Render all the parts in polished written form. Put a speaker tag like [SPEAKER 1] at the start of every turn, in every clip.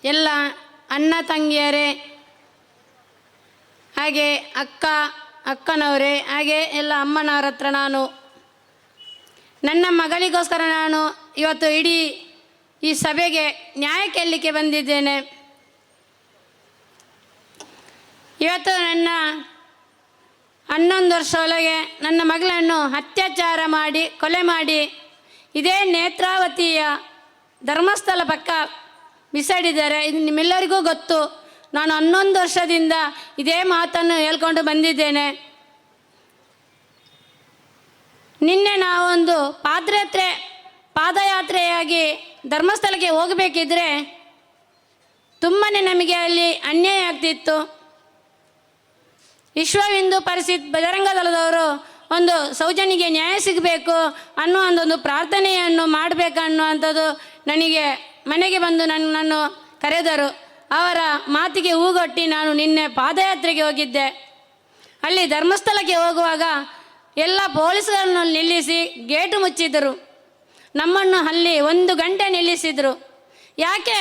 [SPEAKER 1] ಎಲ್ಲ ಅಣ್ಣ ತಂಗಿಯರೇ, ಹಾಗೆ ಅಕ್ಕನವರೇ, ಹಾಗೆ ಎಲ್ಲ ಅಮ್ಮನವರ ಹತ್ರ ನಾನು ನನ್ನ ಮಗಳಿಗೋಸ್ಕರ ನಾನು ಇವತ್ತು ಇಡೀ ಈ ಸಭೆಗೆ ನ್ಯಾಯ ಕೇಳಲಿಕ್ಕೆ ಬಂದಿದ್ದೇನೆ. ಇವತ್ತು ನನ್ನ 11 ವರ್ಷ ಒಳಗೆ ನನ್ನ ಮಗಳನ್ನು ಅತ್ಯಾಚಾರ ಮಾಡಿ ಕೊಲೆ ಮಾಡಿ ಇದೇ ನೇತ್ರಾವತಿಯ ಧರ್ಮಸ್ಥಳ ಪಕ್ಕ ಬಿಸಾಡಿದ್ದಾರೆ. ಇದು ನಿಮ್ಮೆಲ್ಲರಿಗೂ ಗೊತ್ತು. ನಾನು 11 ವರ್ಷದಿಂದ ಇದೇ ಮಾತನ್ನು ಹೇಳ್ಕೊಂಡು ಬಂದಿದ್ದೇನೆ. ನಿನ್ನೆ ನಾವೊಂದು ಪಾದಯಾತ್ರೆಯಾಗಿ ಧರ್ಮಸ್ಥಳಕ್ಕೆ ಹೋಗಬೇಕಿದ್ರೆ ತುಂಬಾ ನಮಗೆ ಅಲ್ಲಿ ಅನ್ಯಾಯ ಆಗ್ತಿತ್ತು. ವಿಶ್ವ ಹಿಂದೂ ಪರಿಷತ್ ಬಜರಂಗ ದಳದವರು ಒಂದು ಸೌಜನ್ಯಗೆ ನ್ಯಾಯ ಸಿಗಬೇಕು ಅನ್ನೋ ಒಂದು ಪ್ರಾರ್ಥನೆಯನ್ನು ಮಾಡಬೇಕನ್ನುವಂಥದ್ದು ನನಗೆ ಮನೆಗೆ ಬಂದು ನನ್ನನ್ನು ಕರೆದರು. ಅವರ ಮಾತಿಗೆ ಹೂಗೊಟ್ಟಿ ನಾನು ನಿನ್ನೆ ಪಾದಯಾತ್ರೆಗೆ ಹೋಗಿದ್ದೆ. ಅಲ್ಲಿ ಧರ್ಮಸ್ಥಳಕ್ಕೆ ಹೋಗುವಾಗ ಎಲ್ಲ ಪೊಲೀಸರನ್ನು ನಿಲ್ಲಿಸಿ ಗೇಟು ಮುಚ್ಚಿದರು. ನಮ್ಮನ್ನು ಅಲ್ಲಿ 1 ಗಂಟೆ ನಿಲ್ಲಿಸಿದರು. ಯಾಕೆ?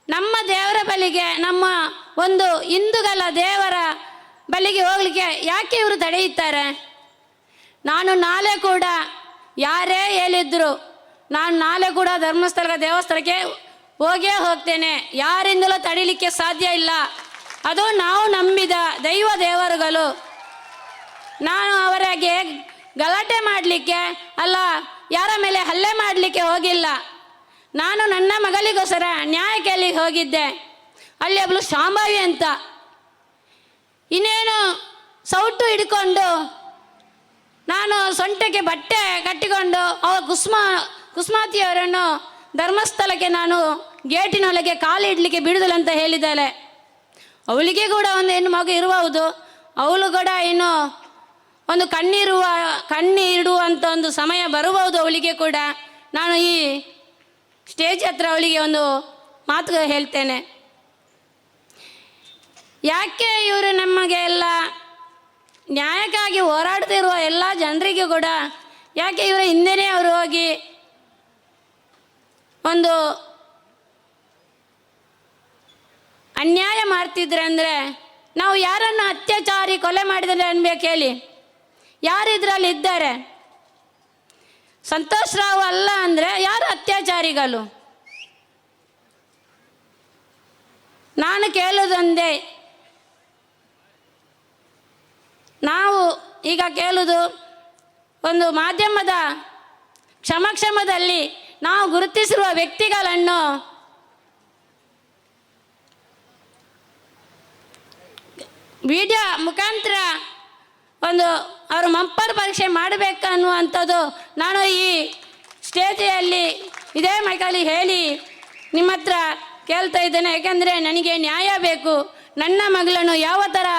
[SPEAKER 1] ನಮ್ಮ ದೇವರ ಬಳಿಗೆ, ನಮ್ಮ ಒಂದು ಹಿಂದೂಗಳ ದೇವರ ಬಳಿಗೆ ಹೋಗಲಿಕ್ಕೆ ಯಾಕೆ ಇವರು ತಡೆಯುತ್ತಾರೆ? ನಾನು ನಾಳೆ ಕೂಡ ಯಾರೇ ಹೇಳಿದ್ರು ನಾನು ನಾಳೆ ಕೂಡ ಧರ್ಮಸ್ಥಳ ದೇವಸ್ಥಳಕ್ಕೆ ಹೋಗೇ ಹೋಗ್ತೇನೆ. ಯಾರಿಂದಲೂ ತಡೀಲಿಕ್ಕೆ ಸಾಧ್ಯ ಇಲ್ಲ. ಅದು ನಾವು ನಂಬಿದ ದೇವರುಗಳು. ನಾನು ಅವರಿಗೆ ಗಲಾಟೆ ಮಾಡಲಿಕ್ಕೆ ಅಲ್ಲ, ಯಾರ ಮೇಲೆ ಹಲ್ಲೆ ಮಾಡಲಿಕ್ಕೆ ಹೋಗಿಲ್ಲ. ನಾನು ನನ್ನ ಮಗಳಿಗೋಸ್ಕರ ನ್ಯಾಯ ಕೇಳಲಿಕ್ಕೆ ಹೋಗಿದ್ದೆ. ಅಲ್ಲಿ ಒಬ್ಬಳು ಶಾಂಭವಿ ಅಂತ ಇನ್ನೇನು ಸೌಟು ಹಿಡ್ಕೊಂಡು ನಾನು ಸೊಂಟಕ್ಕೆ ಬಟ್ಟೆ ಕಟ್ಟಿಕೊಂಡು ಕುಸ್ಮಾತಿಯವರನ್ನು ಧರ್ಮಸ್ಥಳಕ್ಕೆ ನಾನು ಗೇಟಿನೊಳಗೆ ಕಾಲು ಇಡಲಿಕ್ಕೆ ಬಿಡುದಿಲ್ಲ ಅಂತ ಹೇಳಿದ್ದಾಳೆ. ಅವಳಿಗೆ ಕೂಡ ಒಂದು ಹೆಣ್ಣು ಮಗು ಇರಬಹುದು. ಅವಳು ಕೂಡ ಇನ್ನು ಒಂದು ಕಣ್ಣೀಡುವಂಥ ಒಂದು ಸಮಯ ಬರಬಹುದು ಅವಳಿಗೆ ಕೂಡ. ನಾನು ಈ ಸ್ಟೇಜ್ ಹತ್ರ ಅವಳಿಗೆ ಒಂದು ಮಾತು ಹೇಳ್ತೇನೆ. ಯಾಕೆ ಇವರು ನಮಗೆ ಎಲ್ಲ ನ್ಯಾಯಕ್ಕಾಗಿ ಹೋರಾಡ್ತಿರುವ ಎಲ್ಲ ಜನರಿಗೂ ಕೂಡ ಯಾಕೆ ಇವರ ಹಿಂದೆನೇ ಅವರು ಹೋಗಿ ಒಂದು ಅನ್ಯಾಯ ಮಾಡ್ತಿದ್ರೆ ಅಂದರೆ, ನಾವು ಯಾರನ್ನು ಅತ್ಯಾಚಾರಿ ಕೊಲೆ ಮಾಡಿದರೆ ಅನ್ಬೇಕು ಹೇಳಿ? ಯಾರು ಇದರಲ್ಲಿ ಇದ್ದಾರೆ? ಸಂತೋಷ್ ರಾವ್ ಅಲ್ಲ ಅಂದರೆ ಯಾರು ಅತ್ಯಾಚಾರಿಗಳು? ನಾನು ಕೇಳೋದೊಂದೇ, ನಾವು ಈಗ ಕೇಳುವುದು ಒಂದು ಮಾಧ್ಯಮದ ಕ್ಷಮದಲ್ಲಿ ನಾವು ಗುರುತಿಸಿರುವ ವ್ಯಕ್ತಿಗಳನ್ನು ವಿಡಿಯೋ ಮುಖಾಂತರ ಒಂದು ಅವರು ಮಂಪರ್ ಪರೀಕ್ಷೆ ಮಾಡಬೇಕನ್ನುವಂಥದ್ದು ನಾನು ಈ ಸ್ಟೇಜಿಯಲ್ಲಿ ಇದೇ ಮೈಕಲ್ಲಿ ಹೇಳಿ ನಿಮ್ಮ ಹತ್ರ ಕೇಳ್ತಾ ಇದ್ದೇನೆ. ಯಾಕೆಂದರೆ ನನಗೆ ನ್ಯಾಯ ಬೇಕು. ನನ್ನ ಮಗಳನ್ನು ಯಾವ ಥರ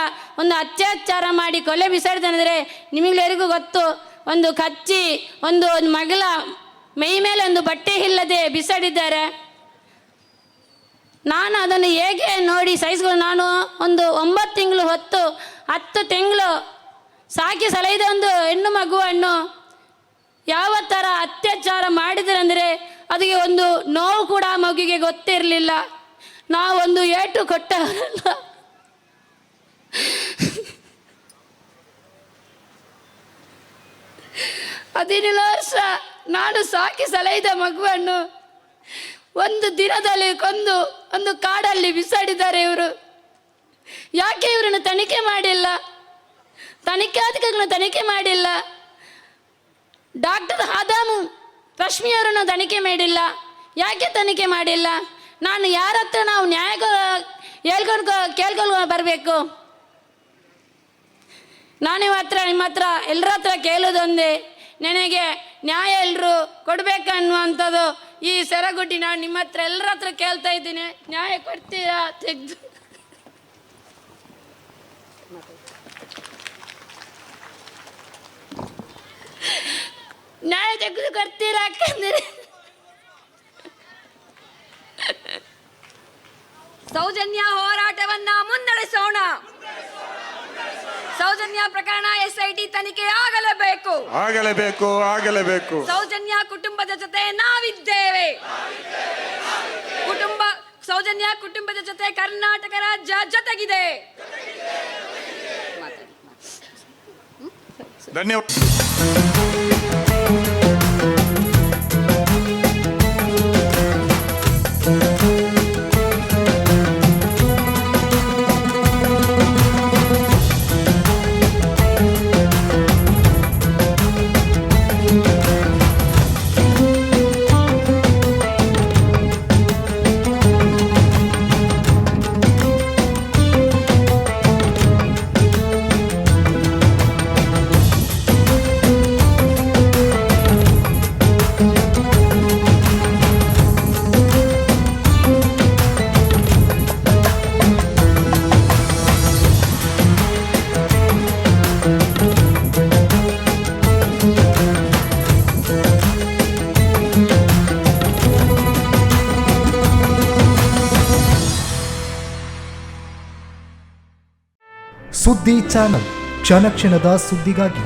[SPEAKER 1] ಒಂದು ಅತ್ಯಾಚಾರ ಮಾಡಿ ಕೊಲೆ ಬಿಸಾಡಿದರೆ ನಿಮಗೆಲ್ಲರಿಗೂ ಗೊತ್ತು. ಒಂದು ಕಚ್ಚಿ ಒಂದು ಮಗಳ ಮೈ ಮೇಲೆ ಒಂದು ಬಟ್ಟೆ ಇಲ್ಲದೆ ಬಿಸಾಡಿದ್ದಾರೆ. ನಾನು ಅದನ್ನು ಹೇಗೆ ನೋಡಿ ಸಹಿಸ್ಕೊಂಡು, ನಾನು ಒಂದು 9 ತಿಂಗಳು ಹೊತ್ತು 10 ತಿಂಗಳು ಸಾಕಿ ಸಲಹಿದ ಒಂದು ಹೆಣ್ಣು ಮಗುವನ್ನು ಯಾವ ಥರ ಅತ್ಯಾಚಾರ ಮಾಡಿದರೆಂದರೆ ಅದಕ್ಕೆ ಒಂದು ನೋವು ಕೂಡ ಮಗುವಿಗೆ ಗೊತ್ತಿರಲಿಲ್ಲ. ನಾವೊಂದು ಏಟು ಕೊಟ್ಟವರಲ್ಲ. ಹದಿನೇಳು ವರ್ಷ ನಾನು ಸಾಕಿ ಸಲಹಿದ ಮಗುವನ್ನು ಒಂದು ದಿನದಲ್ಲಿ ಕೊಂದು ಒಂದು ಕಾಡಲ್ಲಿ ಬಿಸಾಡಿದ್ದಾರೆ ಇವರು. ಯಾಕೆ ಇವರನ್ನು ತನಿಖೆ ಮಾಡಿಲ್ಲ? ತನಿಖಾಧಿಕಾರಿಗಳನ್ನು ತನಿಖೆ ಮಾಡಿಲ್ಲ. ಡಾಕ್ಟರ್ ಆದಾಮು ರಶ್ಮಿಯವರನ್ನು ತನಿಖೆ ಮಾಡಿಲ್ಲ. ಯಾಕೆ ತನಿಖೆ ಮಾಡಿಲ್ಲ? ನಾನು ಯಾರ ಹತ್ರ ನಾವು ನ್ಯಾಯ ಕೇಳ್ಕೊಂಡು ಬರಬೇಕು? ನಿಮ್ಮ ಹತ್ರ ಎಲ್ಲರ ಹತ್ರ ಕೇಳೋದೊಂದೇ, ನನಗೆ ನ್ಯಾಯ ಎಲ್ಲರೂ ಕೊಡಬೇಕನ್ನುವಂಥದ್ದು ಈ ಸೆರಗುಡ್ಡಿ ನಾನು ನಿಮ್ಮ ಹತ್ರ ಎಲ್ಲರ ಹತ್ರ ಕೇಳ್ತಾ ಇದ್ದೀನಿ. ನ್ಯಾಯ ಕೊಡ್ತೀರಾ? ತೆಗೆದು ನ್ಯಾಯ ತೆಗೆದು ಕೊಡ್ತೀರಾ? ಯಾಕಂದರೆ
[SPEAKER 2] ಸೌಜನ್ಯ ಹೋರಾಟವನ್ನ ಮುನ್ನಡೆಸೋಣ. ಸೌಜನ್ಯ ಪ್ರಕರಣ SIT ತನಿಖೆ ಆಗಲೇಬೇಕು. ಸೌಜನ್ಯ ಕುಟುಂಬದ ಜೊತೆ ನಾವಿದ್ದೇವೆ. ಸೌಜನ್ಯ ಕುಟುಂಬದ ಜೊತೆ ಕರ್ನಾಟಕ ರಾಜ್ಯ ಜೊತೆಗಿದೆ.
[SPEAKER 3] ಧನ್ಯವಾದ.
[SPEAKER 4] ಸುದ್ದಿ ಚಾನಲ್ ಕ್ಷಣ ಕ್ಷಣದ ಸುದ್ದಿಗಾಗಿ